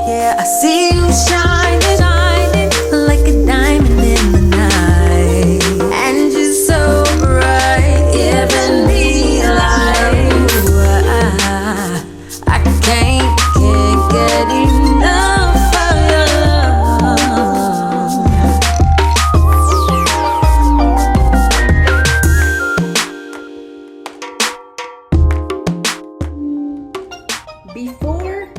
Yeah, I see you shining, shining like a diamond in the night, and you're so bright, giving me life. I can't get enough of your love. Before,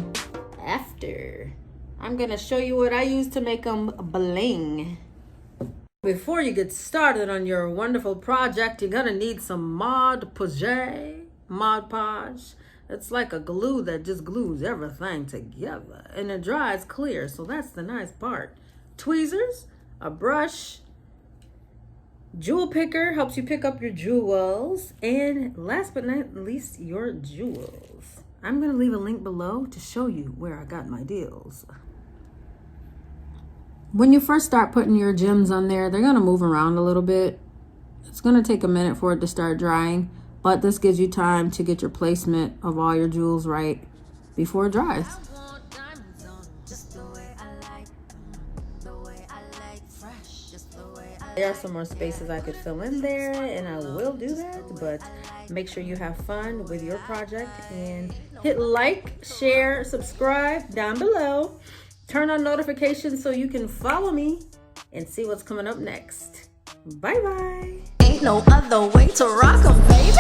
after. I'm gonna show you what I use to make them bling. Before you get started on your wonderful project, you're gonna need some ModPodge. It's like a glue that just glues everything together, and it dries clear, so that's the nice part. Tweezers, a brush, jewel picker helps you pick up your jewels, and last but not least, your jewels. I'm gonna leave a link below to show you where I got my deals. When you first start putting your gems on there, they're gonna move around a little bit. It's gonna take a minute for it to start drying, but this gives you time to get your placement of all your jewels right before it dries. There are some more spaces I could fill in there, and I will do that, but make sure you have fun with your project and hit like, share, subscribe down below. Turn on notifications so you can follow me and see what's coming up next. Bye-bye. Ain't no other way to rock 'em, baby.